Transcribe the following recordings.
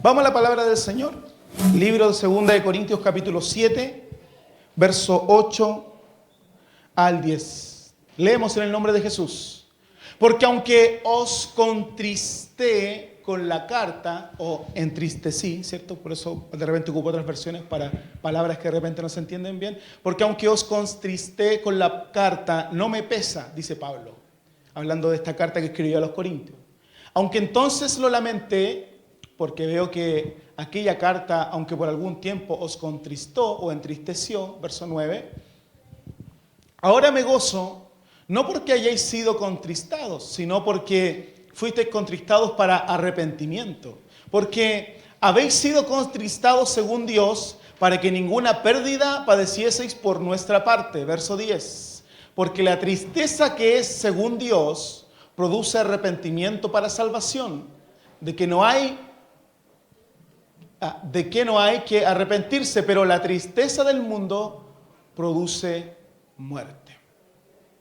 Vamos a la palabra del Señor. Libro de 2 de Corintios capítulo 7, verso 8 al 10. Leemos en el nombre de Jesús. Porque aunque os contristé con la carta, o entristecí, ¿cierto? Por eso de repente ocupo otras versiones para palabras que de repente no se entienden bien. Porque aunque os contristé con la carta, no me pesa, dice Pablo, hablando de esta carta que escribió a los Corintios. Aunque entonces lo lamenté, porque veo que aquella carta, aunque por algún tiempo os contristó o entristeció, verso 9, ahora me gozo, no porque hayáis sido contristados, sino porque fuisteis contristados para arrepentimiento. Porque habéis sido contristados según Dios, para que ninguna pérdida padecieseis por nuestra parte. Verso 10. Porque la tristeza que es según Dios produce arrepentimiento para salvación, de que no hay que arrepentirse, pero la tristeza del mundo produce muerte.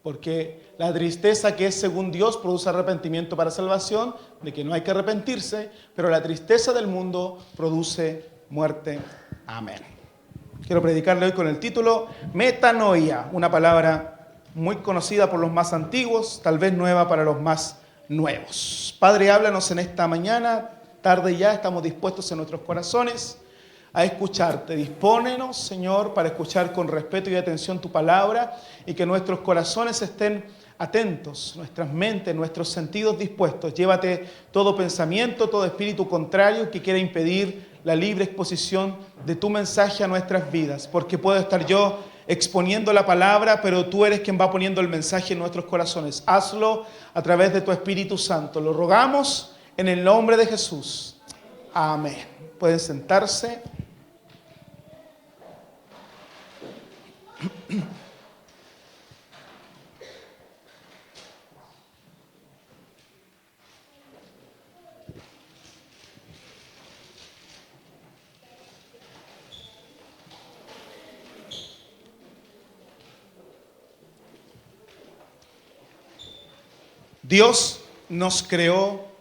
Porque la tristeza que es según Dios produce arrepentimiento para salvación, de que no hay que arrepentirse, pero la tristeza del mundo produce muerte. Amén. Quiero predicarle hoy con el título Metanoia, una palabra muy conocida por los más antiguos, tal vez nueva para los más nuevos. Padre, háblanos en esta mañana. Tarde ya, estamos dispuestos en nuestros corazones a escucharte. Dispónenos, Señor, para escuchar con respeto y atención tu palabra y que nuestros corazones estén atentos, nuestras mentes, nuestros sentidos dispuestos. Llévate todo pensamiento, todo espíritu contrario que quiera impedir la libre exposición de tu mensaje a nuestras vidas, porque puedo estar yo exponiendo la palabra, pero tú eres quien va poniendo el mensaje en nuestros corazones. Hazlo a través de tu Espíritu Santo. Lo rogamos en el nombre de Jesús. Amén. Pueden sentarse. Dios nos creó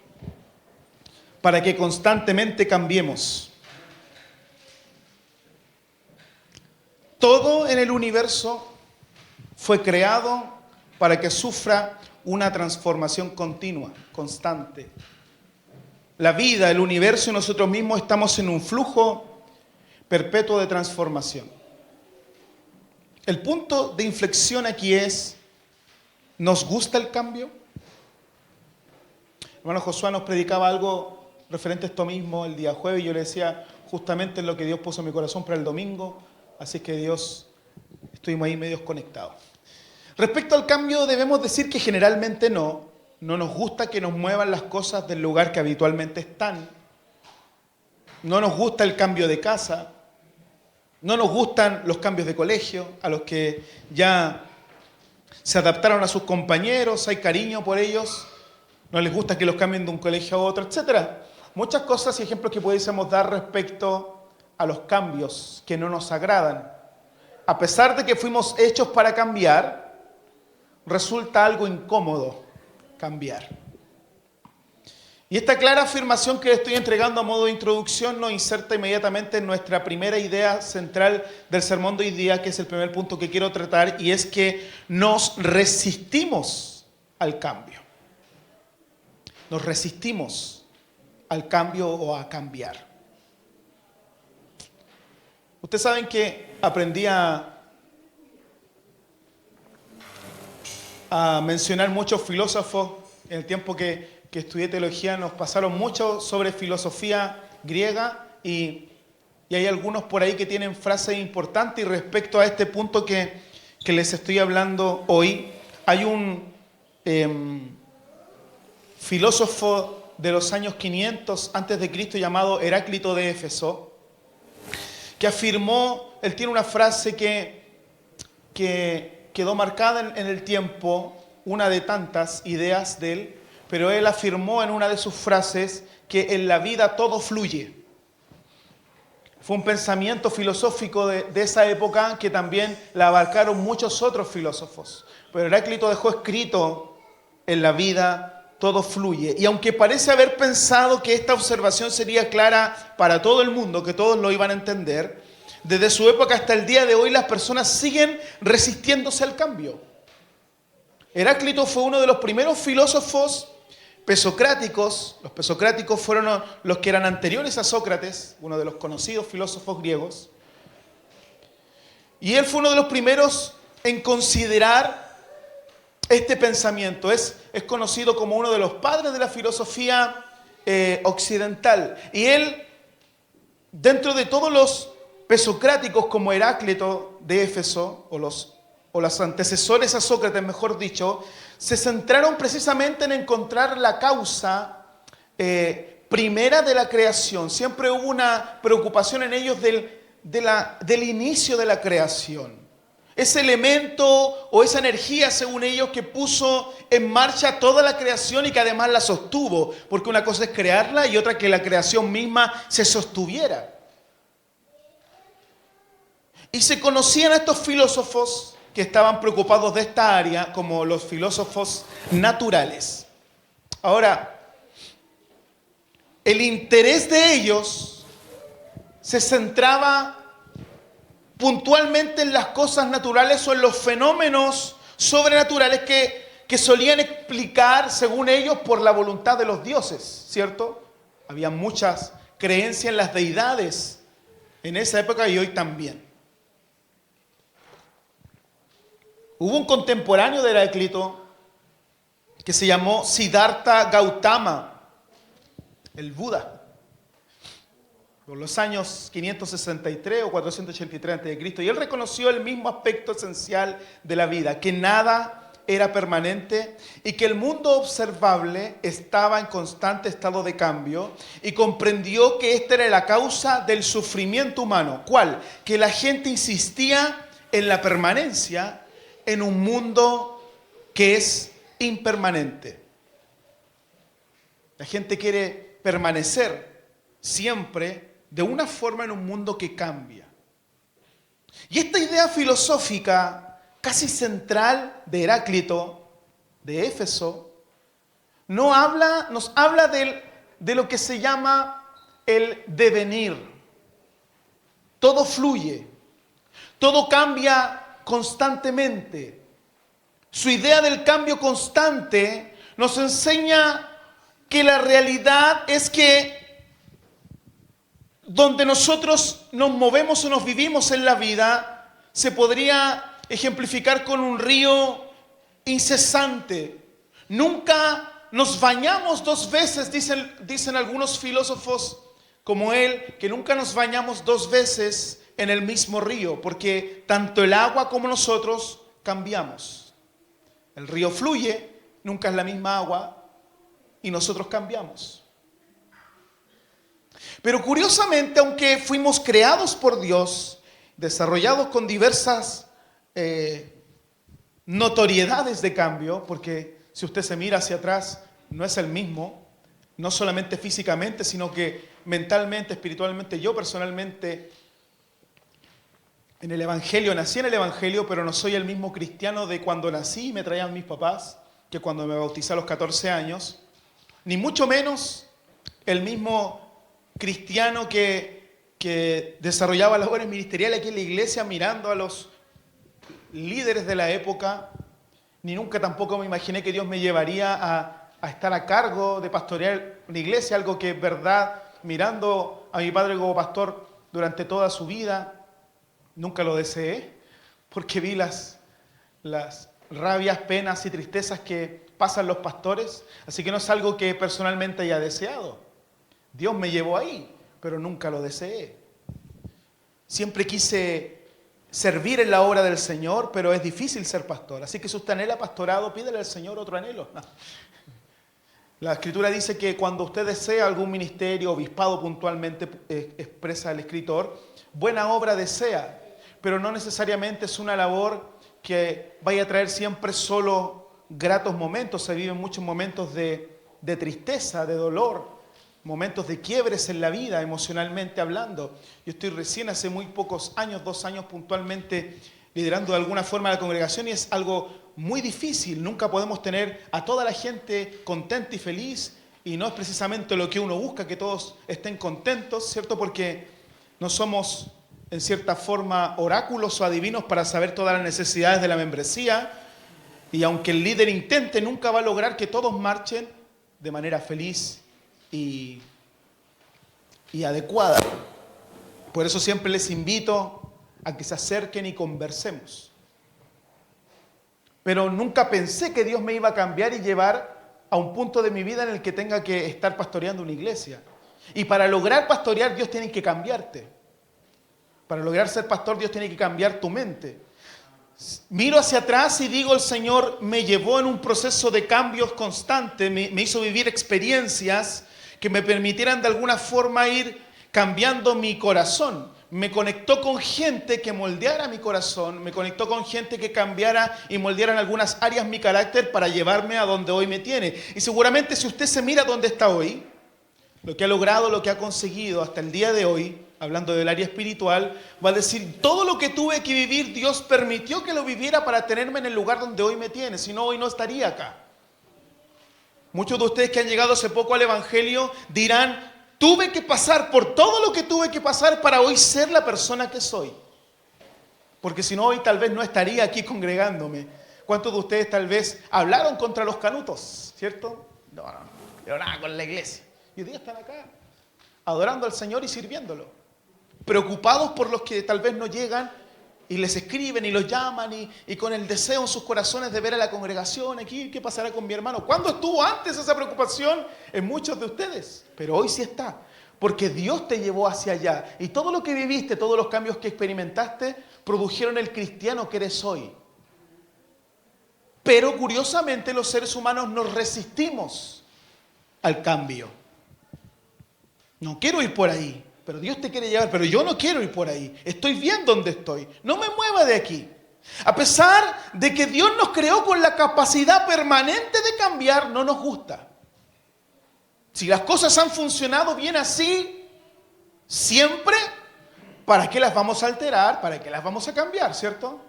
para que constantemente cambiemos. Todo en el universo fue creado para que sufra una transformación continua, constante. La vida, el universo y nosotros mismos estamos en un flujo perpetuo de transformación. El punto de inflexión aquí es, ¿nos gusta el cambio? Hermano Josué nos predicaba algo referente a esto mismo el día jueves, y yo le decía justamente lo que Dios puso en mi corazón para el domingo, así que Dios, estuvimos ahí medios conectados. Respecto al cambio, debemos decir que generalmente no nos gusta que nos muevan las cosas del lugar que habitualmente están, no nos gusta el cambio de casa, no nos gustan los cambios de colegio, a los que ya se adaptaron a sus compañeros, hay cariño por ellos, no les gusta que los cambien de un colegio a otro, etcétera. Muchas cosas y ejemplos que pudiésemos dar respecto a los cambios que no nos agradan. A pesar de que fuimos hechos para cambiar, resulta algo incómodo cambiar. Y esta clara afirmación que le estoy entregando a modo de introducción nos inserta inmediatamente en nuestra primera idea central del sermón de hoy día, que es el primer punto que quiero tratar, y es que nos resistimos al cambio. Nos resistimos al cambio o a cambiar. Ustedes saben que aprendí a mencionar muchos filósofos en el tiempo que estudié teología. Nos pasaron mucho sobre filosofía griega y hay algunos por ahí que tienen frases importantes. Y respecto a este punto que les estoy hablando hoy, hay un filósofo de los años 500 antes de Cristo llamado Heráclito de Éfeso, que afirmó, él tiene una frase que quedó marcada en el tiempo, una de tantas ideas de él, pero él afirmó en una de sus frases que en la vida todo fluye. Fue un pensamiento filosófico de esa época que también la abarcaron muchos otros filósofos, pero Heráclito dejó escrito: en la vida todo fluye. Y aunque parece haber pensado que esta observación sería clara para todo el mundo, que todos lo iban a entender, desde su época hasta el día de hoy las personas siguen resistiéndose al cambio. Heráclito fue uno de los primeros filósofos pesocráticos. Los pesocráticos fueron los que eran anteriores a Sócrates, uno de los conocidos filósofos griegos. Y él fue uno de los primeros en considerar este pensamiento. Es conocido como uno de los padres de la filosofía occidental. Y él, dentro de todos los pesocráticos como Heráclito de Éfeso, o los antecesores a Sócrates, mejor dicho, se centraron precisamente en encontrar la causa primera de la creación. Siempre hubo una preocupación en ellos del inicio de la creación. Ese elemento o esa energía, según ellos, que puso en marcha toda la creación y que además la sostuvo. Porque una cosa es crearla y otra que la creación misma se sostuviera. Y se conocían a estos filósofos que estaban preocupados de esta área como los filósofos naturales. Ahora, el interés de ellos se centraba puntualmente en las cosas naturales o en los fenómenos sobrenaturales que solían explicar, según ellos, por la voluntad de los dioses, ¿cierto? Había muchas creencias en las deidades en esa época y hoy también. Hubo un contemporáneo de Heráclito que se llamó Siddhartha Gautama, el Buda, por los años 563 o 483 a.C. Y él reconoció el mismo aspecto esencial de la vida, que nada era permanente y que el mundo observable estaba en constante estado de cambio, y comprendió que esta era la causa del sufrimiento humano. ¿Cuál? Que la gente insistía en la permanencia en un mundo que es impermanente. La gente quiere permanecer siempre de una forma en un mundo que cambia. Y esta idea filosófica casi central de Heráclito, de Éfeso, nos habla de lo que se llama el devenir. Todo fluye, todo cambia constantemente. Su idea del cambio constante nos enseña que la realidad es que donde nosotros nos movemos o nos vivimos en la vida, se podría ejemplificar con un río incesante. Nunca nos bañamos dos veces, dicen algunos filósofos como él, que nunca nos bañamos dos veces en el mismo río, porque tanto el agua como nosotros cambiamos. El río fluye, nunca es la misma agua, y nosotros cambiamos. Pero curiosamente, aunque fuimos creados por Dios, desarrollados con diversas notoriedades de cambio, porque si usted se mira hacia atrás, no es el mismo, no solamente físicamente, sino que mentalmente, espiritualmente. Yo personalmente, en el Evangelio, nací en el Evangelio, pero no soy el mismo cristiano de cuando nací y me traían mis papás, que cuando me bauticé a los 14 años, ni mucho menos el mismo cristiano que desarrollaba labores ministeriales aquí en la iglesia mirando a los líderes de la época, ni nunca tampoco me imaginé que Dios me llevaría a estar a cargo de pastorear una iglesia, algo que es verdad, mirando a mi padre como pastor durante toda su vida. Nunca lo deseé, porque vi las rabias, penas y tristezas que pasan los pastores, así que no es algo que personalmente haya deseado. Dios me llevó ahí, pero nunca lo deseé. Siempre quise servir en la obra del Señor, pero es difícil ser pastor, así que si usted anhela pastorado, pídele al Señor otro anhelo. La Escritura dice que cuando usted desea algún ministerio, obispado puntualmente, expresa el escritor, buena obra desea, pero no necesariamente es una labor que vaya a traer siempre solo gratos momentos. Se viven muchos momentos de tristeza, de dolor, momentos de quiebres en la vida, emocionalmente hablando. Yo estoy recién hace muy pocos años, 2 años puntualmente, liderando de alguna forma la congregación, y es algo muy difícil. Nunca podemos tener a toda la gente contenta y feliz, y no es precisamente lo que uno busca, que todos estén contentos, ¿cierto? Porque no somos, en cierta forma, oráculos o adivinos para saber todas las necesidades de la membresía, y aunque el líder intente, nunca va a lograr que todos marchen de manera feliz y adecuada. Por eso siempre les invito a que se acerquen y conversemos. Pero nunca pensé que Dios me iba a cambiar y llevar a un punto de mi vida en el que tenga que estar pastoreando una iglesia. Y para lograr pastorear, Dios tiene que cambiarte. Para lograr ser pastor, Dios tiene que cambiar tu mente. Miro hacia atrás y digo, el Señor me llevó en un proceso de cambios constantes, me hizo vivir experiencias que me permitieran de alguna forma ir cambiando mi corazón. Me conectó con gente que moldeara mi corazón, me conectó con gente que cambiara y moldeara en algunas áreas mi carácter para llevarme a donde hoy me tiene. Y seguramente si usted se mira donde está hoy, lo que ha logrado, lo que ha conseguido hasta el día de hoy, hablando del área espiritual, va a decir, todo lo que tuve que vivir, Dios permitió que lo viviera para tenerme en el lugar donde hoy me tiene, si no, hoy no estaría acá. Muchos de ustedes que han llegado hace poco al Evangelio dirán, tuve que pasar por todo lo que tuve que pasar para hoy ser la persona que soy. Porque si no, hoy tal vez no estaría aquí congregándome. ¿Cuántos de ustedes tal vez hablaron contra los canutos? ¿Cierto? No, yo nada con la iglesia. Y hoy día están acá, adorando al Señor y sirviéndolo. Preocupados por los que tal vez no llegan y les escriben y los llaman y con el deseo en sus corazones de ver a la congregación aquí, ¿qué pasará con mi hermano? ¿Cuándo estuvo antes esa preocupación en muchos de ustedes? Pero hoy sí está, porque Dios te llevó hacia allá y todo lo que viviste, todos los cambios que experimentaste, produjeron el cristiano que eres hoy. Pero curiosamente los seres humanos nos resistimos al cambio. No quiero ir por ahí. Pero Dios te quiere llevar, pero yo no quiero ir por ahí. Estoy bien donde estoy. No me mueva de aquí. A pesar de que Dios nos creó con la capacidad permanente de cambiar, no nos gusta. Si las cosas han funcionado bien así, siempre, ¿para qué las vamos a alterar? ¿Para qué las vamos a cambiar? ¿Cierto?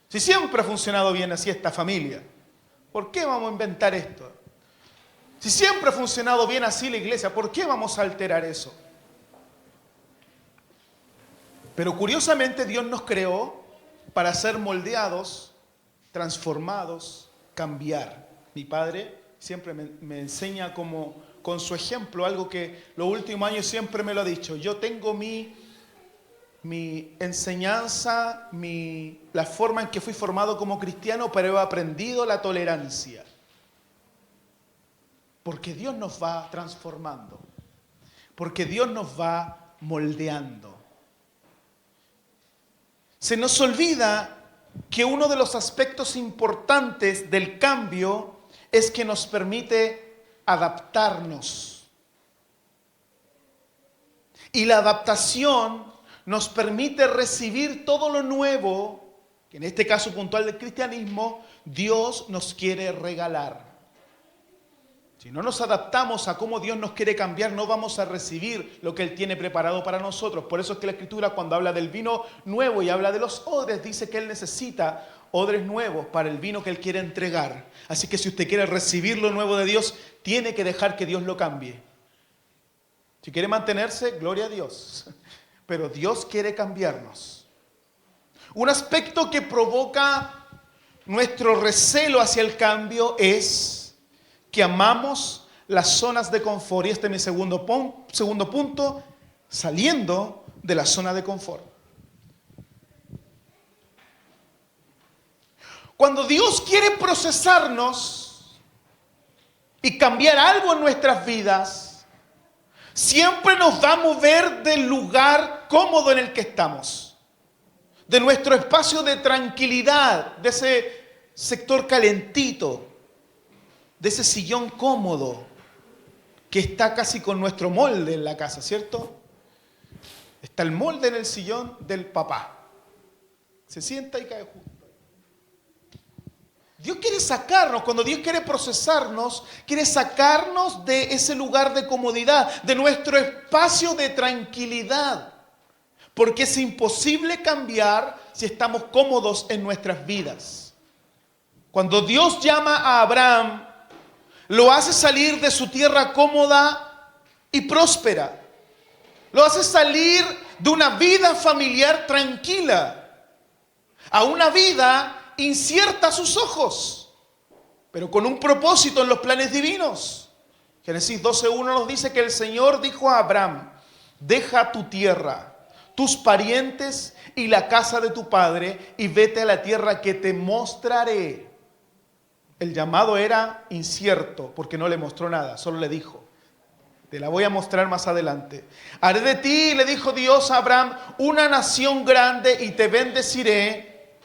Si siempre ha funcionado bien así esta familia, ¿por qué vamos a inventar esto? Si siempre ha funcionado bien así la iglesia, ¿por qué vamos a alterar eso? Pero curiosamente Dios nos creó para ser moldeados, transformados, cambiar. Mi padre siempre me enseña como con su ejemplo, algo que los últimos años siempre me lo ha dicho. Yo tengo mi enseñanza, la forma en que fui formado como cristiano, pero he aprendido la tolerancia. Porque Dios nos va transformando, porque Dios nos va moldeando. Se nos olvida que uno de los aspectos importantes del cambio es que nos permite adaptarnos. Y la adaptación nos permite recibir todo lo nuevo, que en este caso puntual del cristianismo, Dios nos quiere regalar. Si no nos adaptamos a cómo Dios nos quiere cambiar, no vamos a recibir lo que Él tiene preparado para nosotros. Por eso es que la Escritura, cuando habla del vino nuevo y habla de los odres, dice que Él necesita odres nuevos para el vino que Él quiere entregar. Así que si usted quiere recibir lo nuevo de Dios, tiene que dejar que Dios lo cambie. Si quiere mantenerse, gloria a Dios. Pero Dios quiere cambiarnos. Un aspecto que provoca nuestro recelo hacia el cambio es que amamos las zonas de confort. Y este es mi segundo punto, saliendo de la zona de confort. Cuando Dios quiere procesarnos y cambiar algo en nuestras vidas, siempre nos va a mover del lugar cómodo en el que estamos, de nuestro espacio de tranquilidad, de ese sector calentito, de ese sillón cómodo que está casi con nuestro molde en la casa, ¿cierto? Está el molde en el sillón del papá. Se sienta y cae justo. Dios quiere sacarnos, cuando Dios quiere procesarnos, quiere sacarnos de ese lugar de comodidad, de nuestro espacio de tranquilidad. Porque es imposible cambiar si estamos cómodos en nuestras vidas. Cuando Dios llama a Abraham, lo hace salir de su tierra cómoda y próspera. Lo hace salir de una vida familiar tranquila a una vida incierta a sus ojos, pero con un propósito en los planes divinos. Génesis 12:1 nos dice que el Señor dijo a Abraham: deja tu tierra, tus parientes y la casa de tu padre y vete a la tierra que te mostraré. El llamado era incierto porque no le mostró nada, solo le dijo: te la voy a mostrar más adelante. Haré de ti, le dijo Dios a Abraham, una nación grande y te bendeciré.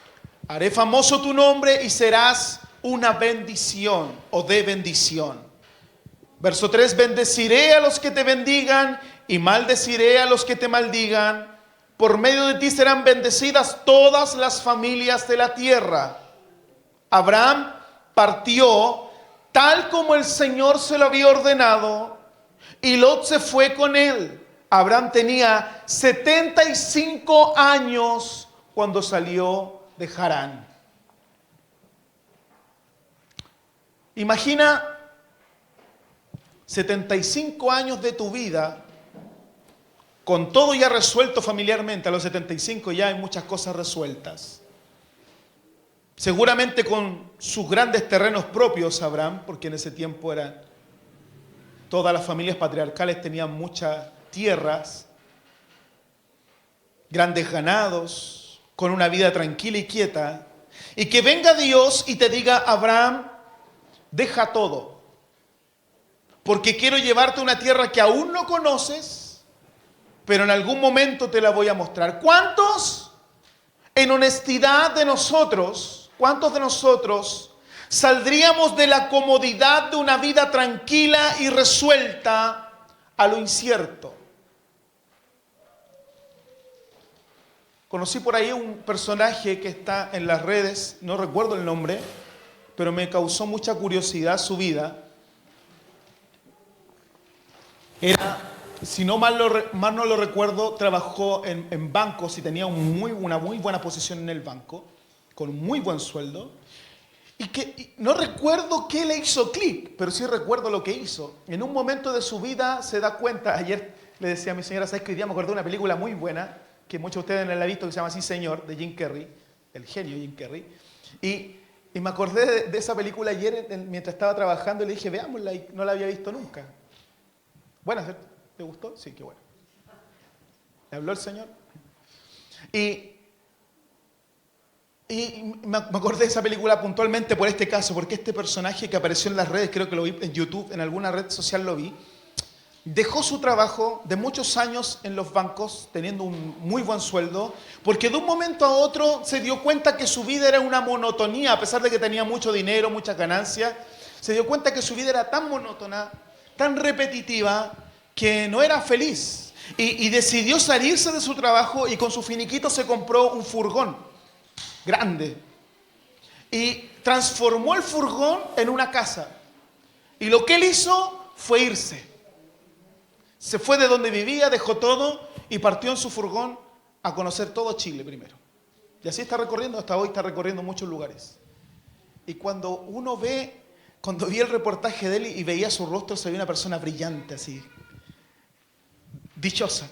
Haré famoso tu nombre y serás una bendición o de bendición. Verso 3, bendeciré a los que te bendigan y maldeciré a los que te maldigan. Por medio de ti serán bendecidas todas las familias de la tierra. Abraham partió tal como el Señor se lo había ordenado y Lot se fue con él. Abraham tenía 75 años cuando salió de Harán. Imagina 75 años de tu vida con todo ya resuelto familiarmente. A los 75 ya hay muchas cosas resueltas. Seguramente con sus grandes terrenos propios, Abraham, porque en ese tiempo todas las familias patriarcales tenían muchas tierras, grandes ganados, con una vida tranquila y quieta. Y que venga Dios y te diga: Abraham, deja todo, porque quiero llevarte a una tierra que aún no conoces, pero en algún momento te la voy a mostrar. ¿Cuántos en honestidad de nosotros, cuántos de nosotros saldríamos de la comodidad de una vida tranquila y resuelta a lo incierto? Conocí por ahí un personaje que está en las redes, no recuerdo el nombre, pero me causó mucha curiosidad su vida. Si no mal no lo recuerdo, trabajó en bancos y tenía una muy buena posición en el banco, con un muy buen sueldo. Y no recuerdo qué le hizo clic, pero sí recuerdo lo que hizo. En un momento de su vida se da cuenta. Ayer le decía a mi señora: ¿sabes que hoy día me acordé de una película muy buena, que muchos de ustedes no la han visto, que se llama Sí Señor, de Jim Carrey, el genio Jim Carrey? Y me acordé de esa película ayer mientras estaba trabajando y le dije: veámosla, y no la había visto nunca. Buena, ¿cierto? ¿Te gustó? Sí, qué bueno. ¿Le habló el Señor? Y me acordé de esa película puntualmente por este caso, porque este personaje que apareció en las redes, creo que lo vi en YouTube, en alguna red social lo vi, dejó su trabajo de muchos años en los bancos, teniendo un muy buen sueldo, porque de un momento a otro se dio cuenta que su vida era una monotonía, a pesar de que tenía mucho dinero, muchas ganancias, se dio cuenta que su vida era tan monótona, tan repetitiva, que no era feliz. Y decidió salirse de su trabajo y con su finiquito se compró un furgón grande. Y transformó el furgón en una casa. Y lo que él hizo fue irse. Se fue de donde vivía, dejó todo y partió en su furgón a conocer todo Chile primero. Y así está recorriendo, hasta hoy está recorriendo muchos lugares. Y cuando vi el reportaje de él y veía su rostro, se veía una persona brillante así, dichosa.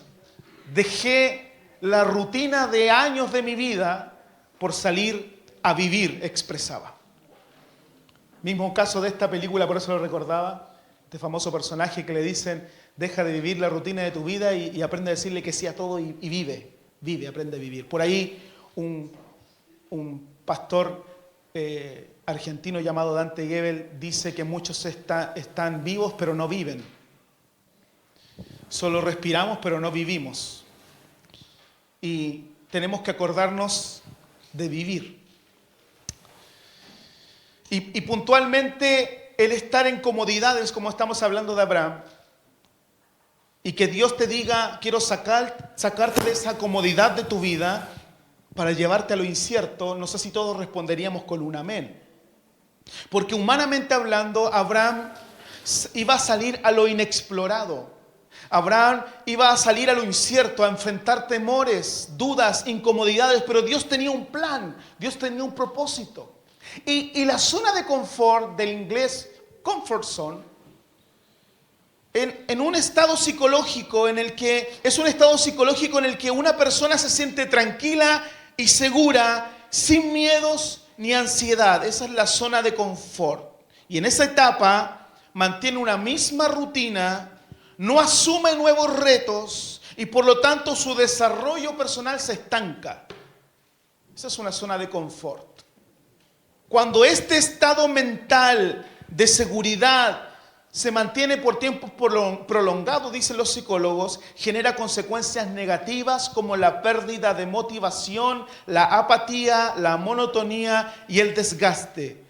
Dejé la rutina de años de mi vida por salir a vivir, expresaba. Mismo caso de esta película, por eso lo recordaba, este famoso personaje que le dicen: deja de vivir la rutina de tu vida y aprende a decirle que sí a todo y vive, aprende a vivir. Por ahí un pastor argentino llamado Dante Gebel dice que muchos están vivos pero no viven. Solo respiramos pero no vivimos. Y tenemos que acordarnos de vivir. Y puntualmente el estar en comodidades, como estamos hablando de Abraham, y que Dios te diga: quiero sacarte de esa comodidad de tu vida para llevarte a lo incierto, no sé si todos responderíamos con un amén. Porque humanamente hablando, Abraham iba a salir a lo inexplorado. Abraham iba a salir a lo incierto, a enfrentar temores, dudas, incomodidades, pero Dios tenía un plan, Dios tenía un propósito. Y la zona de confort, del inglés comfort zone, en un estado psicológico en el que es un estado psicológico en el que una persona se siente tranquila y segura, sin miedos ni ansiedad. Esa es la zona de confort. Y en esa etapa mantiene una misma rutina, no asume nuevos retos y por lo tanto su desarrollo personal se estanca. Esa es una zona de confort. Cuando este estado mental de seguridad se mantiene por tiempos prolongados, dicen los psicólogos, genera consecuencias negativas como la pérdida de motivación, la apatía, la monotonía y el desgaste.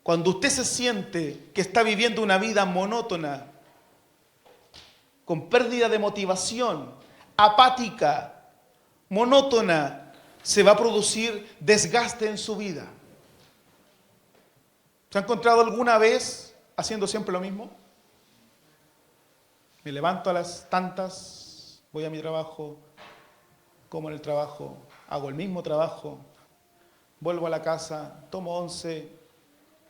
Cuando usted se siente que está viviendo una vida monótona, con pérdida de motivación, apática, monótona, se va a producir desgaste en su vida. ¿Se ha encontrado alguna vez haciendo siempre lo mismo? Me levanto a las tantas, voy a mi trabajo, como en el trabajo, hago el mismo trabajo, vuelvo a la casa, tomo once,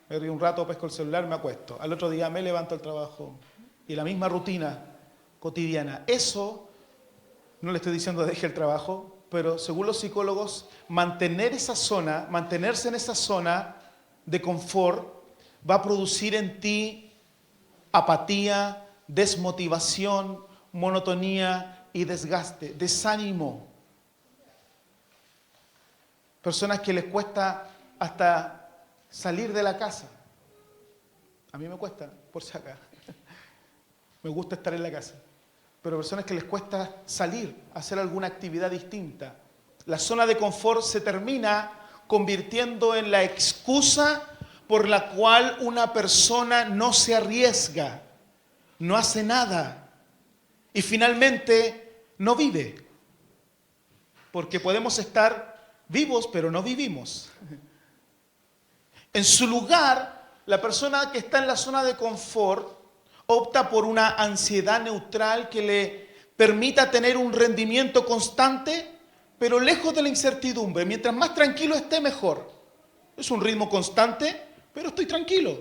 me río un rato, pesco el celular, me acuesto. Al otro día me levanto al trabajo y la misma rutina cotidiana. Eso, no le estoy diciendo deje el trabajo, pero según los psicólogos, mantenerse en esa zona de confort va a producir en ti apatía, desmotivación, monotonía y desgaste, desánimo. Personas que les cuesta hasta salir de la casa. A mí me cuesta, por si acá. Me gusta estar en la casa. Pero personas que les cuesta salir, hacer alguna actividad distinta. La zona de confort se termina convirtiendo en la excusa por la cual una persona no se arriesga, no hace nada y finalmente no vive. Porque podemos estar vivos, pero no vivimos. En su lugar, la persona que está en la zona de confort opta por una ansiedad neutral que le permita tener un rendimiento constante, pero lejos de la incertidumbre. Mientras más tranquilo esté, mejor. Es un ritmo constante, pero estoy tranquilo.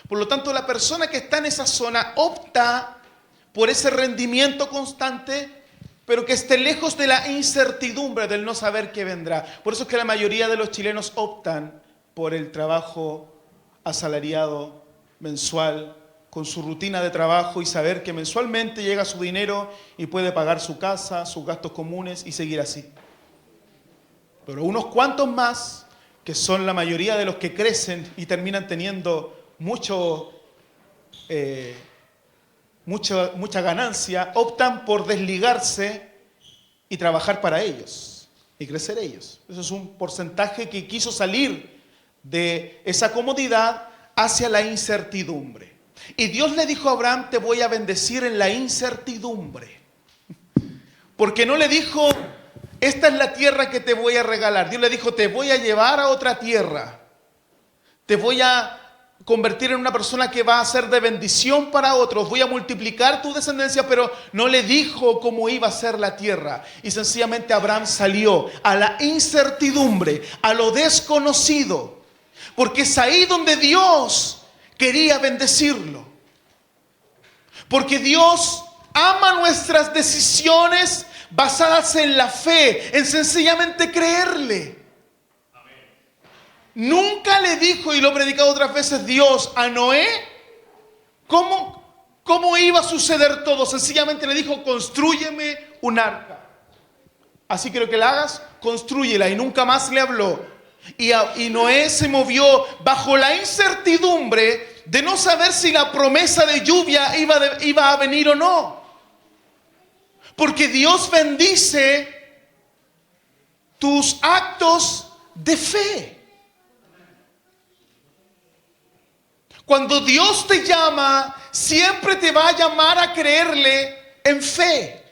Por lo tanto, la persona que está en esa zona opta por ese rendimiento constante, pero que esté lejos de la incertidumbre, del no saber qué vendrá. Por eso es que la mayoría de los chilenos optan por el trabajo asalariado, mensual, con su rutina de trabajo y saber que mensualmente llega su dinero y puede pagar su casa, sus gastos comunes y seguir así. Pero unos cuantos más, que son la mayoría de los que crecen y terminan teniendo mucha ganancia, optan por desligarse y trabajar para ellos y crecer ellos. Eso es un porcentaje que quiso salir de esa comodidad hacia la incertidumbre. Y Dios le dijo a Abraham, te voy a bendecir en la incertidumbre. Porque no le dijo, esta es la tierra que te voy a regalar. Dios le dijo, te voy a llevar a otra tierra. Te voy a convertir en una persona que va a ser de bendición para otros. Voy a multiplicar tu descendencia, pero no le dijo cómo iba a ser la tierra. Y sencillamente Abraham salió a la incertidumbre, a lo desconocido. Porque es ahí donde Dios quería bendecirlo. Porque Dios ama nuestras decisiones basadas en la fe, en sencillamente creerle. Amén. Nunca le dijo, y lo he predicado otras veces, Dios a Noé, ¿cómo iba a suceder todo? Sencillamente le dijo, constrúyeme un arca. Así quiero que la hagas, constrúyela. Y nunca más le habló. Y Noé se movió bajo la incertidumbre de no saber si la promesa de lluvia iba a venir o no. Porque Dios bendice tus actos de fe. Cuando Dios te llama, siempre te va a llamar a creerle en fe.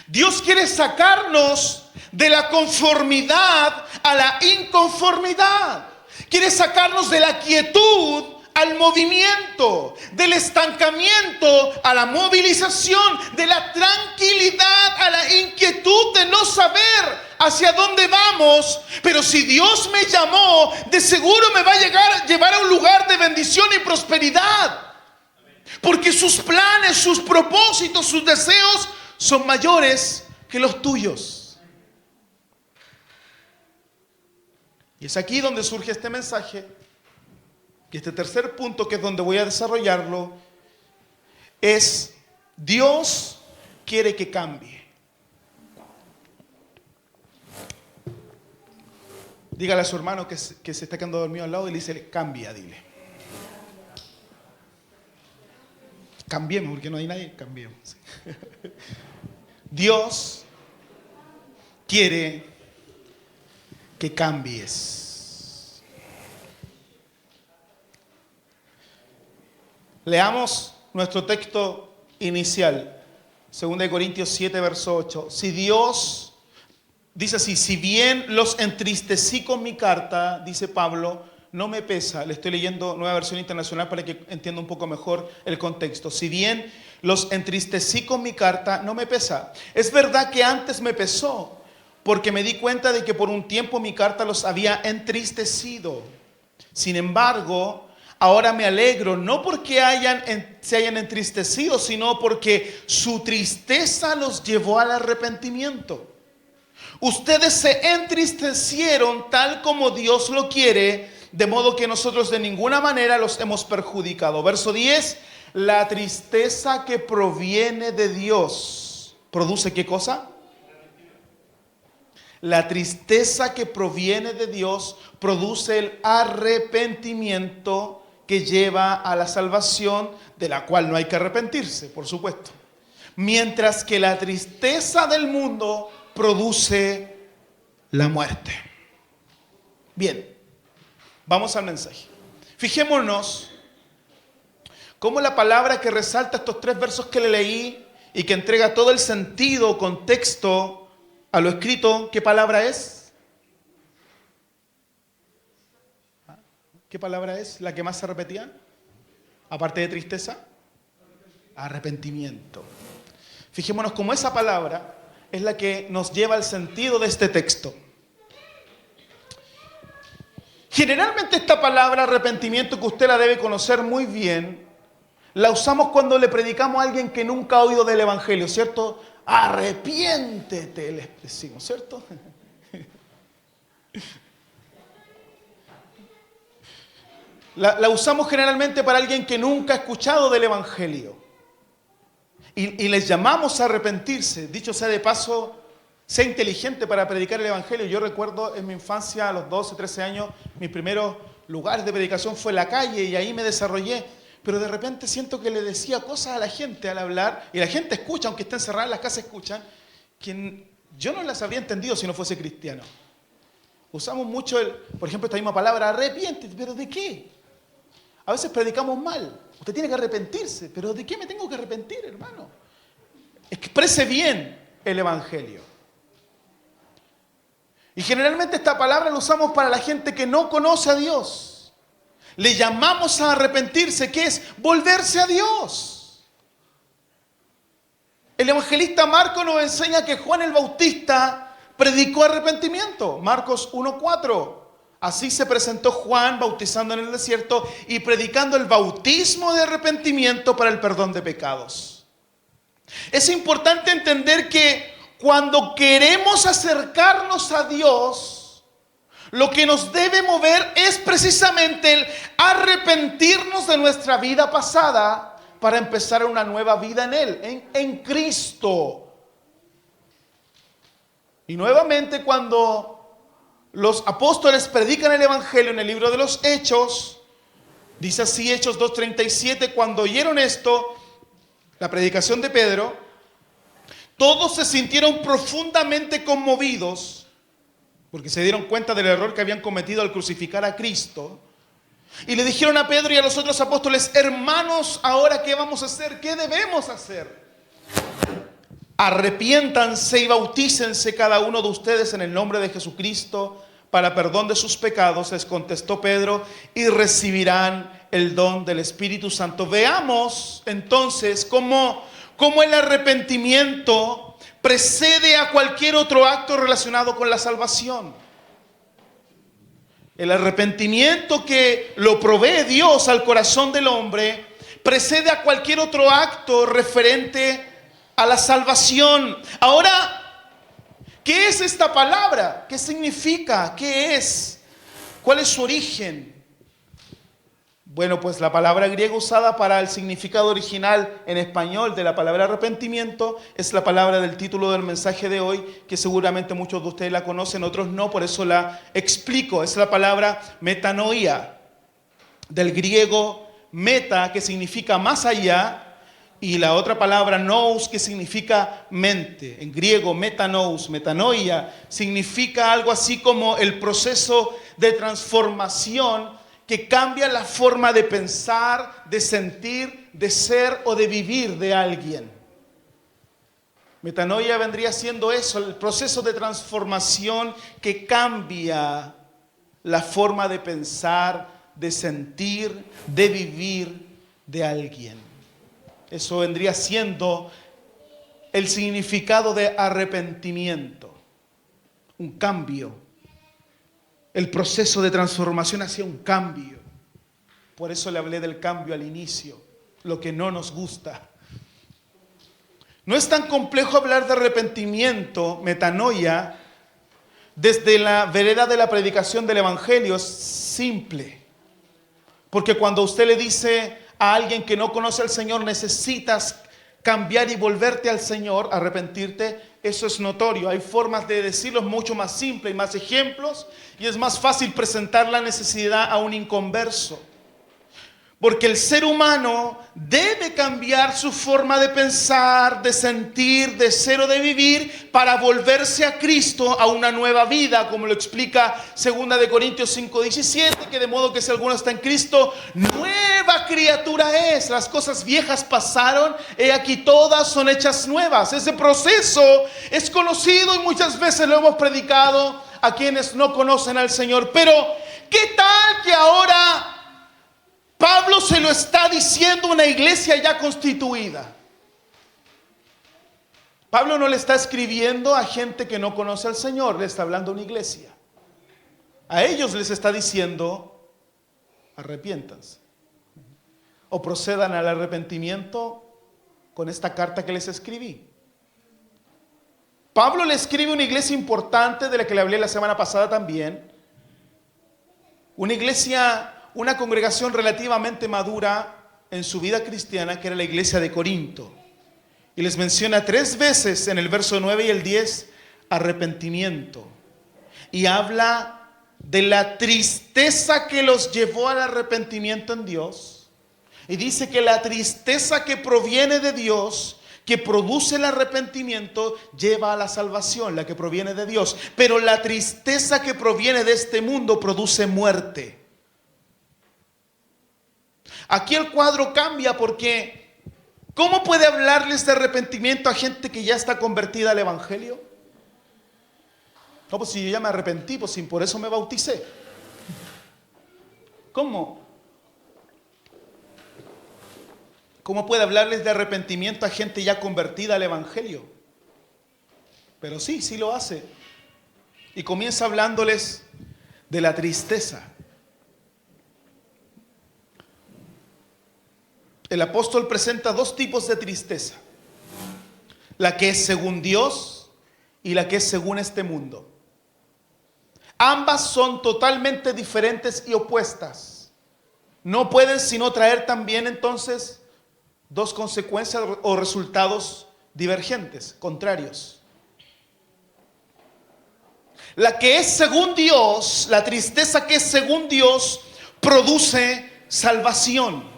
Dios quiere sacarnos de la conformidad a la inconformidad. Quiere sacarnos de la quietud al movimiento, del estancamiento a la movilización, de la tranquilidad a la inquietud de no saber hacia dónde vamos, pero pero si Dios me llamó, de seguro me va a llevar a un lugar de bendición y prosperidad. Porque sus planes, sus propósitos, sus deseos son mayores que los tuyos. Y es aquí donde surge este mensaje. Y este tercer punto, que es donde voy a desarrollarlo, es: Dios quiere que cambie. Dígale a su hermano que se está quedando dormido al lado y le dice: cambia, dile. Cambiemos, porque no hay nadie, cambiemos. Dios quiere que cambies. Leamos nuestro texto inicial, 2 Corintios 7, verso 8. Si Dios, dice así: si bien los entristecí con mi carta, dice Pablo, no me pesa. Le estoy leyendo Nueva Versión Internacional para que entienda un poco mejor el contexto. Si bien los entristecí con mi carta, no me pesa. Es verdad que antes me pesó, porque me di cuenta de que por un tiempo mi carta los había entristecido. Sin embargo, ahora me alegro, no porque se hayan entristecido, sino porque su tristeza los llevó al arrepentimiento. Ustedes se entristecieron tal como Dios lo quiere, de modo que nosotros de ninguna manera los hemos perjudicado. Verso 10, la tristeza que proviene de Dios, ¿produce qué cosa? La tristeza que proviene de Dios produce el arrepentimiento que lleva a la salvación, de la cual no hay que arrepentirse, por supuesto. Mientras que la tristeza del mundo produce la muerte. Bien, vamos al mensaje. Fijémonos cómo la palabra que resalta estos 3 versos que le leí y que entrega todo el sentido, contexto a lo escrito, ¿qué palabra es? ¿Qué palabra es la que más se repetía? Aparte de tristeza, arrepentimiento. Fijémonos cómo esa palabra es la que nos lleva al sentido de este texto. Generalmente esta palabra arrepentimiento, que usted la debe conocer muy bien, la usamos cuando le predicamos a alguien que nunca ha oído del Evangelio, ¿cierto? Arrepiéntete, les decimos, ¿cierto? La usamos generalmente para alguien que nunca ha escuchado del Evangelio. Y les llamamos a arrepentirse. Dicho sea de paso, sea inteligente para predicar el Evangelio. Yo recuerdo en mi infancia, a los 12, 13 años, mis primeros lugares de predicación fue la calle y ahí me desarrollé. Pero de repente siento que le decía cosas a la gente al hablar, y la gente escucha, aunque esté encerrada en las casas, escuchan, que yo no las habría entendido si no fuese cristiano. Usamos mucho, por ejemplo, esta misma palabra, arrepiéntete, ¿pero de qué? A veces predicamos mal. Usted tiene que arrepentirse, pero ¿de qué me tengo que arrepentir, hermano? Exprese bien el Evangelio. Y generalmente esta palabra la usamos para la gente que no conoce a Dios. Le llamamos a arrepentirse, que es volverse a Dios. El evangelista Marcos nos enseña que Juan el Bautista predicó arrepentimiento. Marcos 1:4. Así se presentó Juan bautizando en el desierto y predicando el bautismo de arrepentimiento para el perdón de pecados. Es importante entender que cuando queremos acercarnos a Dios, lo que nos debe mover es precisamente el arrepentirnos de nuestra vida pasada para empezar una nueva vida en Él, en Cristo. Y nuevamente, cuando los apóstoles predican el Evangelio en el libro de los Hechos, dice así Hechos 2:37, cuando oyeron esto, la predicación de Pedro, todos se sintieron profundamente conmovidos, porque se dieron cuenta del error que habían cometido al crucificar a Cristo, y le dijeron a Pedro y a los otros apóstoles: hermanos, ¿ahora qué vamos a hacer? ¿Qué debemos hacer? Arrepiéntanse y bautícense cada uno de ustedes en el nombre de Jesucristo para perdón de sus pecados, les contestó Pedro, y recibirán el don del Espíritu Santo. Veamos entonces cómo el arrepentimiento precede a cualquier otro acto relacionado con la salvación. El arrepentimiento que lo provee Dios al corazón del hombre precede a cualquier otro acto referente a la salvación. Ahora, ¿qué es esta palabra? ¿Qué significa? ¿Qué es? ¿Cuál es su origen? Bueno, pues la palabra griega usada para el significado original en español de la palabra arrepentimiento es la palabra del título del mensaje de hoy, que seguramente muchos de ustedes la conocen, otros no, por eso la explico. Es la palabra metanoia, del griego meta, que significa más allá, y la otra palabra nous, que significa mente. En griego metanous, metanoia, significa algo así como el proceso de transformación que cambia la forma de pensar, de sentir, de ser o de vivir de alguien. Metanoia vendría siendo eso, el proceso de transformación que cambia la forma de pensar, de sentir, de vivir de alguien. Eso vendría siendo el significado de arrepentimiento, un cambio. El proceso de transformación hacia un cambio. Por eso le hablé del cambio al inicio, lo que no nos gusta. No es tan complejo hablar de arrepentimiento, metanoia, desde la vereda de la predicación del Evangelio. Es simple. Porque cuando usted le dice a alguien que no conoce al Señor, necesitas cambiar y volverte al Señor, arrepentirte, eso es notorio. Hay formas de decirlo mucho más simples, más ejemplos, y es más fácil presentar la necesidad a un inconverso. Porque el ser humano debe cambiar su forma de pensar, de sentir, de ser o de vivir para volverse a Cristo, a una nueva vida, como lo explica 2 Corintios 5:17, que de modo que si alguno está en Cristo, nueva criatura es. Las cosas viejas pasaron, he aquí todas son hechas nuevas. Ese proceso es conocido y muchas veces lo hemos predicado a quienes no conocen al Señor. Pero, ¿qué tal que ahora Pablo se lo está diciendo a una iglesia ya constituida? Pablo no le está escribiendo a gente que no conoce al Señor, le está hablando a una iglesia. A ellos les está diciendo, arrepiéntanse o procedan al arrepentimiento con esta carta que les escribí. Pablo le escribe a una iglesia importante de la que le hablé la semana pasada también. Una iglesia, una congregación relativamente madura en su vida cristiana, que era la iglesia de Corinto. Y les menciona 3 veces en el verso 9 y el 10 arrepentimiento. Y habla de la tristeza que los llevó al arrepentimiento en Dios. Y dice que la tristeza que proviene de Dios, que produce el arrepentimiento, lleva a la salvación, la que proviene de Dios. Pero la tristeza que proviene de este mundo produce muerte. Aquí el cuadro cambia porque ¿cómo puede hablarles de arrepentimiento a gente que ya está convertida al Evangelio? No, pues si yo ya me arrepentí, pues sin por eso me bauticé. ¿Cómo? ¿Cómo puede hablarles de arrepentimiento a gente ya convertida al Evangelio? Pero sí lo hace. Y comienza hablándoles de la tristeza. El apóstol presenta 2 tipos de tristeza. La que es según Dios y la que es según este mundo. Ambas son totalmente diferentes y opuestas. No pueden sino traer también entonces 2 consecuencias o resultados divergentes, contrarios. La que es según Dios, la tristeza que es según Dios, produce salvación.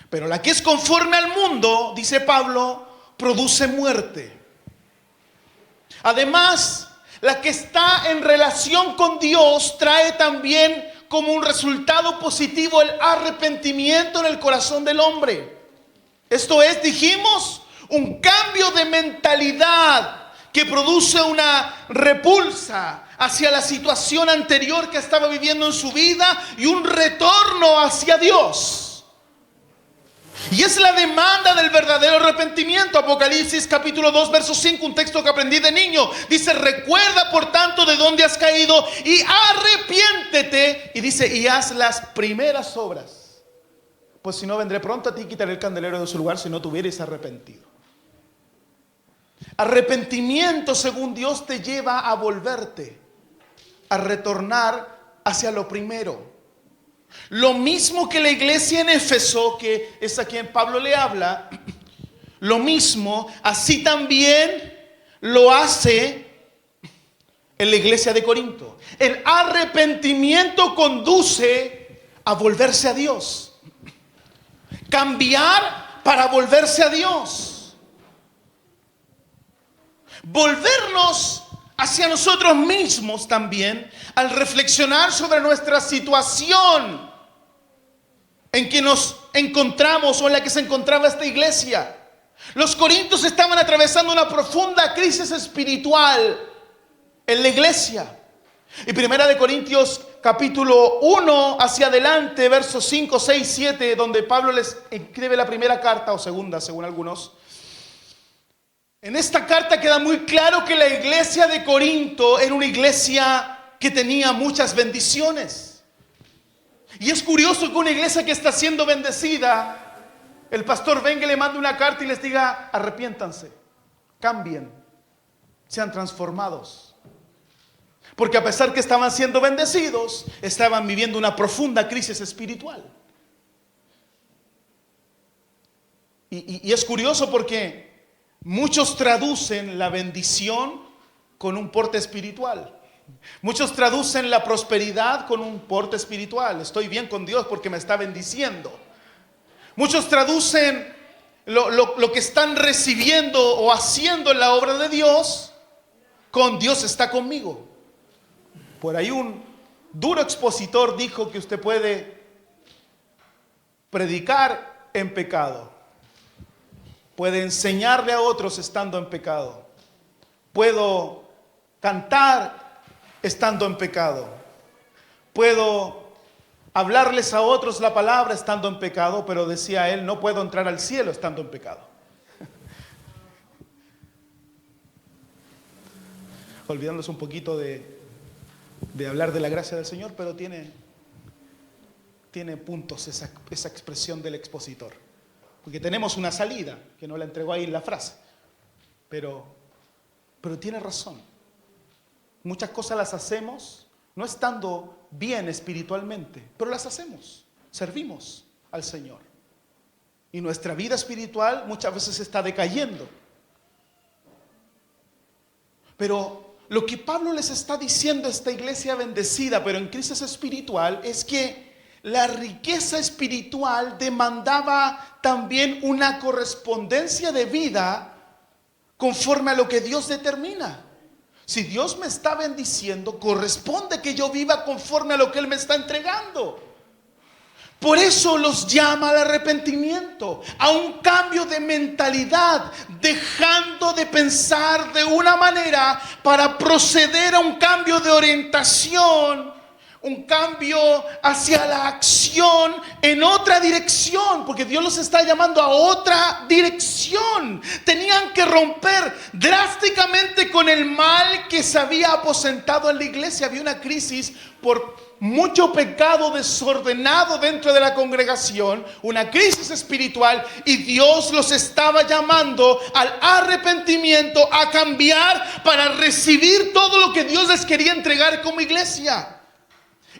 Pero la que es conforme al mundo, dice Pablo, produce muerte. Además, la que está en relación con Dios trae también como un resultado positivo el arrepentimiento en el corazón del hombre. Esto es, dijimos, un cambio de mentalidad que produce una repulsa hacia la situación anterior que estaba viviendo en su vida y un retorno hacia Dios. Y es la demanda del verdadero arrepentimiento. Apocalipsis capítulo 2, verso 5, un texto que aprendí de niño. Dice, recuerda por tanto de dónde has caído y arrepiéntete. Y dice, y haz las primeras obras. Pues si no, vendré pronto a ti y quitaré el candelero de su lugar si no te hubieras arrepentido. Arrepentimiento, según Dios, te lleva a volverte, a retornar hacia lo primero. Lo mismo que la iglesia en Éfeso, que es a quien Pablo le habla, lo mismo, así también lo hace en la iglesia de Corinto. El arrepentimiento conduce a volverse a Dios. Cambiar para volverse a Dios. Volvernos hacia nosotros mismos también, al reflexionar sobre nuestra situación en que nos encontramos o en la que se encontraba esta iglesia. Los corintios estaban atravesando una profunda crisis espiritual en la iglesia. Y Primera de Corintios capítulo 1 hacia adelante, versos 5, 6, 7, donde Pablo les escribe la primera carta, o segunda, según algunos. En esta carta queda muy claro que la iglesia de Corinto era una iglesia que tenía muchas bendiciones. Y es curioso que una iglesia que está siendo bendecida, el pastor venga y le mande una carta y les diga, arrepiéntanse, cambien, sean transformados. Porque a pesar que estaban siendo bendecidos, estaban viviendo una profunda crisis espiritual. Y es curioso porque muchos traducen la bendición con un porte espiritual. Muchos traducen la prosperidad con un porte espiritual. Estoy bien con Dios porque me está bendiciendo. Muchos traducen lo que están recibiendo o haciendo en la obra de Dios con Dios está conmigo. Por ahí un duro expositor dijo que usted puede predicar en pecado. Puede enseñarle a otros estando en pecado. Puedo cantar estando en pecado. Puedo hablarles a otros la palabra estando en pecado, pero decía él, no puedo entrar al cielo estando en pecado. Olvidándose un poquito de hablar de la gracia del Señor, pero tiene puntos esa expresión del expositor. Porque tenemos una salida, que no la entregó ahí en la frase. Pero tiene razón. Muchas cosas las hacemos no estando bien espiritualmente, pero las hacemos, servimos al Señor. Y nuestra vida espiritual muchas veces está decayendo. Pero lo que Pablo les está diciendo a esta iglesia bendecida, pero en crisis espiritual, es que la riqueza espiritual demandaba también una correspondencia de vida conforme a lo que Dios determina. Si Dios me está bendiciendo, corresponde que yo viva conforme a lo que Él me está entregando. Por eso los llama al arrepentimiento, a un cambio de mentalidad, dejando de pensar de una manera para proceder a un cambio de orientación, un cambio hacia la acción en otra dirección, porque Dios los está llamando a otra dirección. Tenían que romper drásticamente con el mal que se había aposentado en la iglesia. Había una crisis por mucho pecado desordenado dentro de la congregación, una crisis espiritual, y Dios los estaba llamando al arrepentimiento, a cambiar para recibir todo lo que Dios les quería entregar como iglesia.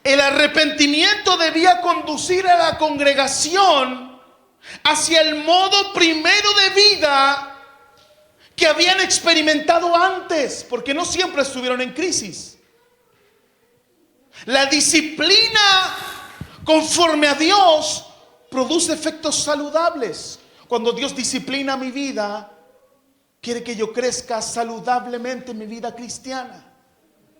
El arrepentimiento debía conducir a la congregación hacia el modo primero de vida que habían experimentado antes, porque no siempre estuvieron en crisis. La disciplina conforme a Dios produce efectos saludables. Cuando Dios disciplina mi vida, quiere que yo crezca saludablemente en mi vida cristiana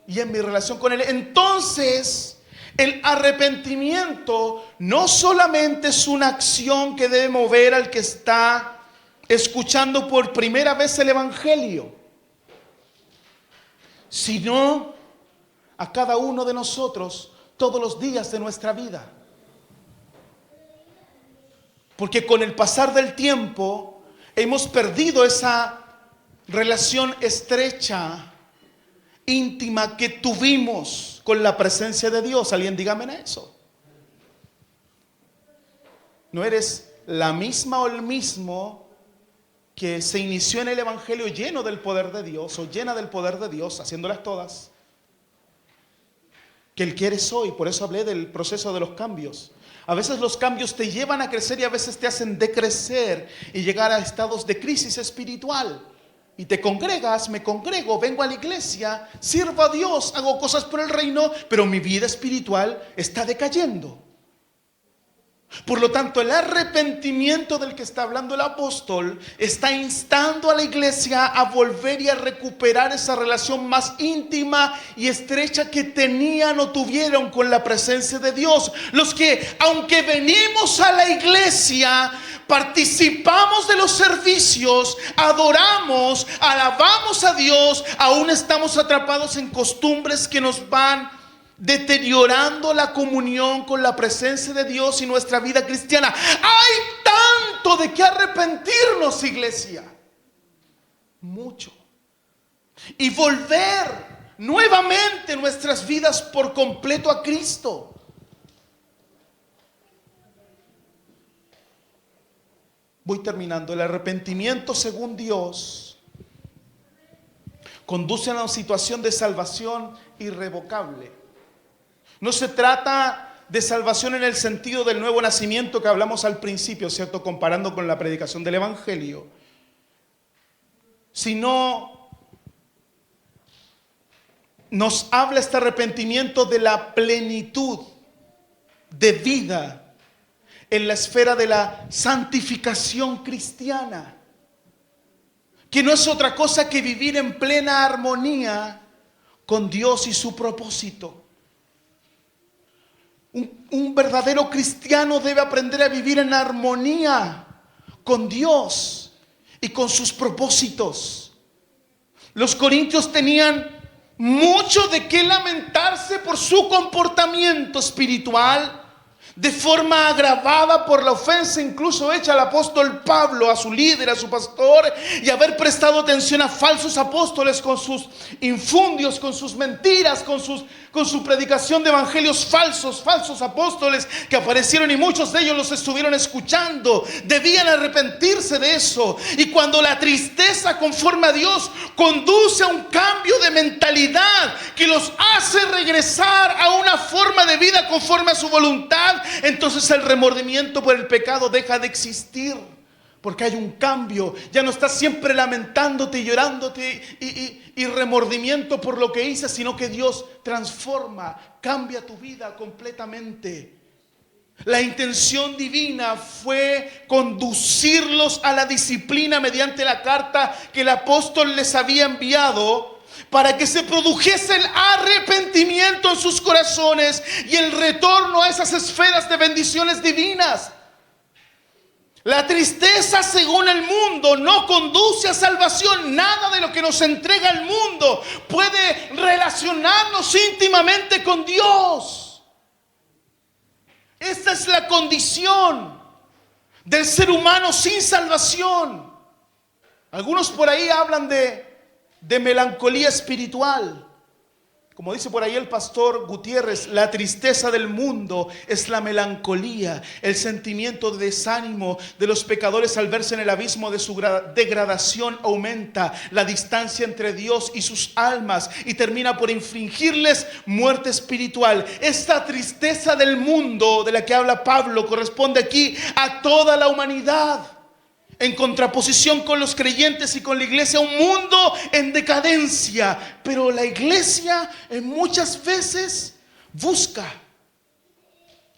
y en mi relación con Él. Entonces, el arrepentimiento no solamente es una acción que debe mover al que está escuchando por primera vez el Evangelio, sino a cada uno de nosotros todos los días de nuestra vida. Porque con el pasar del tiempo hemos perdido esa relación estrecha, íntima que tuvimos con la presencia de Dios. Alguien dígame eso. No eres la misma o el mismo que se inició en el Evangelio lleno del poder de Dios o llena del poder de Dios, haciéndolas todas, que el que eres hoy. Por eso hablé del proceso de los cambios. A veces los cambios te llevan a crecer y a veces te hacen decrecer y llegar a estados de crisis espiritual. Y te congregas, me congrego, vengo a la iglesia, sirvo a Dios, hago cosas por el reino, pero mi vida espiritual está decayendo. Por lo tanto, el arrepentimiento del que está hablando el apóstol está instando a la iglesia a volver y a recuperar esa relación más íntima y estrecha que tenían o tuvieron con la presencia de Dios. Los que, aunque venimos a la iglesia, participamos de los servicios, adoramos, alabamos a Dios, aún estamos atrapados en costumbres que nos van deteriorando la comunión con la presencia de Dios y nuestra vida cristiana. Hay tanto de qué arrepentirnos, iglesia. Mucho. Y volver nuevamente nuestras vidas por completo a Cristo. Voy terminando. El arrepentimiento, según Dios, conduce a una situación de salvación irrevocable. No se trata de salvación en el sentido del nuevo nacimiento que hablamos al principio, ¿cierto? Comparando con la predicación del Evangelio. Sino nos habla este arrepentimiento de la plenitud de vida en la esfera de la santificación cristiana, que no es otra cosa que vivir en plena armonía con Dios y su propósito. Un verdadero cristiano debe aprender a vivir en armonía con Dios y con sus propósitos. Los corintios tenían mucho de qué lamentarse por su comportamiento espiritual, de forma agravada por la ofensa incluso hecha al apóstol Pablo, a su líder, a su pastor, y haber prestado atención a falsos apóstoles con sus infundios, con sus mentiras, con su predicación de evangelios falsos apóstoles que aparecieron y muchos de ellos los estuvieron escuchando. Debían arrepentirse de eso. Y cuando la tristeza conforme a Dios conduce a un cambio de mentalidad que los hace regresar a una forma de vida conforme a su voluntad, entonces el remordimiento por el pecado deja de existir. Porque hay un cambio. Ya no estás siempre lamentándote y llorándote y remordimiento por lo que hice, sino que Dios transforma, cambia tu vida completamente. La intención divina fue conducirlos a la disciplina mediante la carta que el apóstol les había enviado, para que se produjese el arrepentimiento en sus corazones y el retorno a esas esferas de bendiciones divinas. La tristeza, según el mundo, no conduce a salvación. Nada de lo que nos entrega el mundo puede relacionarnos íntimamente con Dios. Esta es la condición del ser humano sin salvación. Algunos por ahí hablan de melancolía espiritual. Como dice por ahí el pastor Gutiérrez, la tristeza del mundo es la melancolía, el sentimiento de desánimo de los pecadores al verse en el abismo de su degradación. Aumenta la distancia entre Dios y sus almas y termina por infligirles muerte espiritual. Esta tristeza del mundo de la que habla Pablo corresponde aquí a toda la humanidad, en contraposición con los creyentes y con la iglesia, un mundo en decadencia. Pero la iglesia muchas veces busca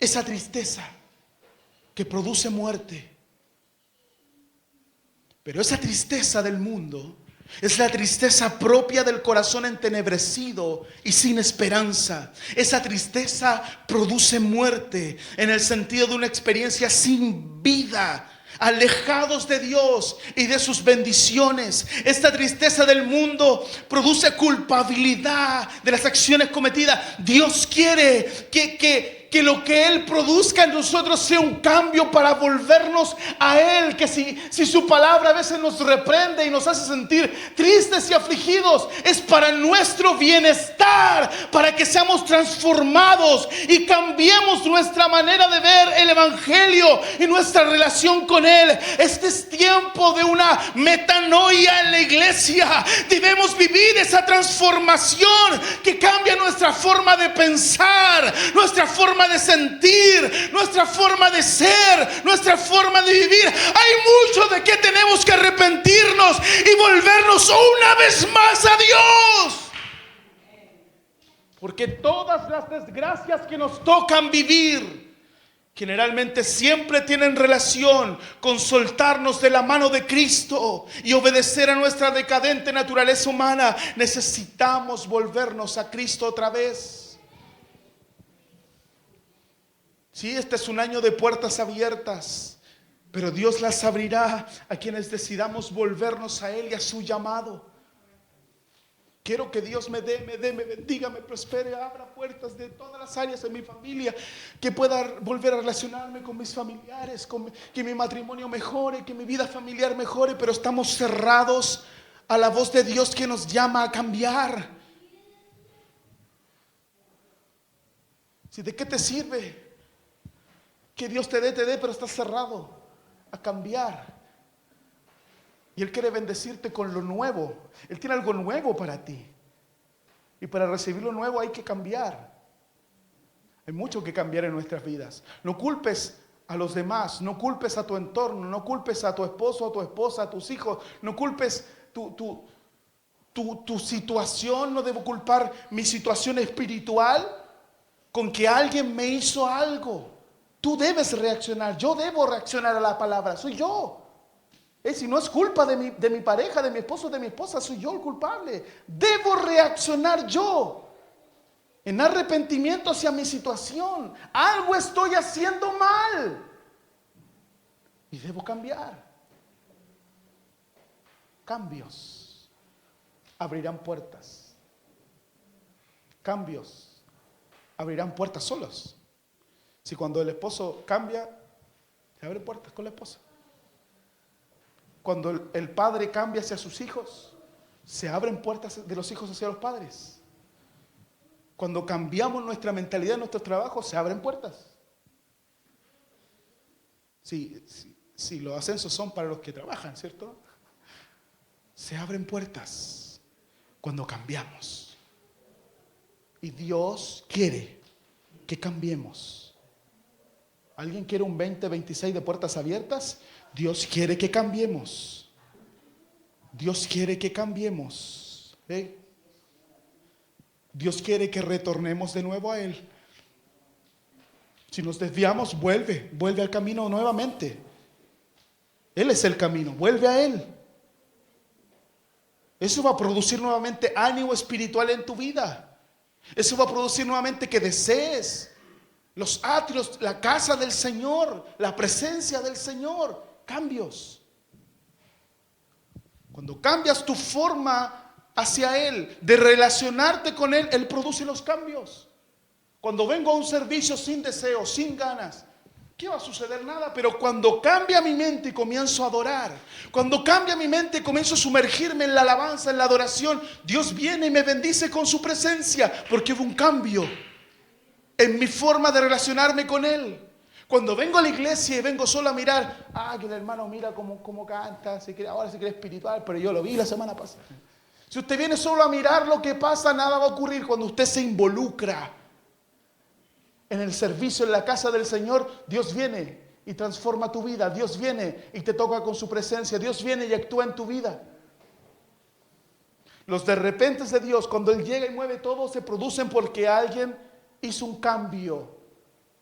esa tristeza que produce muerte. Pero esa tristeza del mundo es la tristeza propia del corazón entenebrecido y sin esperanza. Esa tristeza produce muerte en el sentido de una experiencia sin vida, alejados de Dios y de sus bendiciones. Esta tristeza del mundo produce culpabilidad de las acciones cometidas. Dios quiere que que lo que Él produzca en nosotros sea un cambio para volvernos a Él. Que si su palabra a veces nos reprende y nos hace sentir tristes y afligidos, es para nuestro bienestar, para que seamos transformados y cambiemos nuestra manera de ver el Evangelio y nuestra relación con Él. Este es tiempo de una metanoia en la iglesia. Debemos vivir esa transformación que cambia nuestra forma de pensar, nuestra forma de sentir, nuestra forma de ser, nuestra forma de vivir. Hay mucho de que tenemos que arrepentirnos y volvernos una vez más a Dios. Porque todas las desgracias que nos tocan vivir generalmente siempre tienen relación con soltarnos de la mano de Cristo y obedecer a nuestra decadente naturaleza humana. Necesitamos volvernos a Cristo otra vez. Sí, este es un año de puertas abiertas, pero Dios las abrirá a quienes decidamos volvernos a Él y a su llamado. Quiero que Dios me bendiga, me prospere, abra puertas de todas las áreas de mi familia, que pueda volver a relacionarme con mis familiares, que mi matrimonio mejore, que mi vida familiar mejore, pero estamos cerrados a la voz de Dios que nos llama a cambiar. ¿De qué te sirve que Dios te dé, pero estás cerrado a cambiar? Y Él quiere bendecirte con lo nuevo. Él tiene algo nuevo para ti. Y para recibir lo nuevo hay que cambiar. Hay mucho que cambiar en nuestras vidas. No culpes a los demás. No culpes a tu entorno. No culpes a tu esposo, a tu esposa, a tus hijos. No culpes tu situación. No debo culpar mi situación espiritual con que alguien me hizo algo. Tú debes reaccionar. Yo debo reaccionar a la palabra. Soy yo. Si no es culpa de mi pareja, de mi esposo, de mi esposa, soy yo el culpable. Debo reaccionar yo en arrepentimiento hacia mi situación. Algo estoy haciendo mal y debo cambiar. Cambios abrirán puertas. Cambios abrirán puertas solos. Si cuando el esposo cambia, se abren puertas con la esposa. Cuando el padre cambia hacia sus hijos, se abren puertas de los hijos hacia los padres. Cuando cambiamos nuestra mentalidad en nuestros trabajos, se abren puertas. Si los ascensos son para los que trabajan, ¿cierto? Se abren puertas cuando cambiamos. Y Dios quiere que cambiemos. ¿Alguien quiere un 2026 de puertas abiertas? Dios quiere que cambiemos. Dios quiere que cambiemos. Dios quiere que retornemos de nuevo a Él. Si nos desviamos, vuelve al camino nuevamente. Él es el camino, vuelve a Él. Eso va a producir nuevamente ánimo espiritual en tu vida. Eso va a producir nuevamente que desees los atrios, la casa del Señor, la presencia del Señor. Cambios. Cuando cambias tu forma hacia Él, de relacionarte con Él, Él produce los cambios. Cuando vengo a un servicio sin deseo, sin ganas, ¿qué va a suceder? Nada. Pero cuando cambia mi mente y comienzo a adorar, cuando cambia mi mente y comienzo a sumergirme en la alabanza, en la adoración, Dios viene y me bendice con su presencia, porque hubo un cambio en mi forma de relacionarme con Él. Cuando vengo a la iglesia y vengo solo a mirar, que el hermano mira cómo canta, ahora se cree espiritual, pero yo lo vi la semana pasada. Si usted viene solo a mirar lo que pasa, nada va a ocurrir. Cuando usted se involucra en el servicio, en la casa del Señor, Dios viene y transforma tu vida. Dios viene y te toca con su presencia. Dios viene y actúa en tu vida. Los de repente de Dios, cuando Él llega y mueve todo, se producen porque alguien hizo un cambio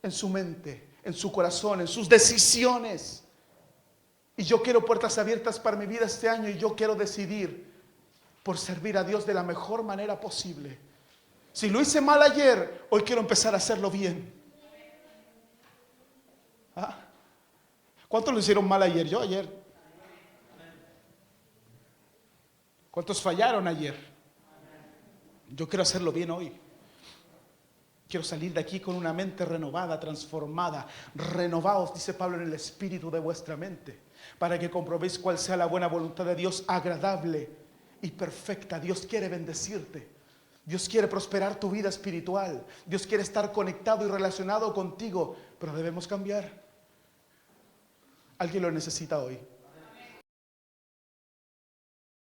en su mente, en su corazón, en sus decisiones. Y yo quiero puertas abiertas para mi vida este año, y yo quiero decidir por servir a Dios de la mejor manera posible. Si lo hice mal ayer, hoy quiero empezar a hacerlo bien. ¿Cuántos lo hicieron mal ayer? Yo ayer. ¿Cuántos fallaron ayer? Yo quiero hacerlo bien hoy. Quiero salir de aquí con una mente renovada, transformada. Renovaos, dice Pablo, en el espíritu de vuestra mente, para que comprobéis cuál sea la buena voluntad de Dios, agradable y perfecta. Dios quiere bendecirte. Dios quiere prosperar tu vida espiritual. Dios quiere estar conectado y relacionado contigo, pero debemos cambiar. Alguien lo necesita hoy.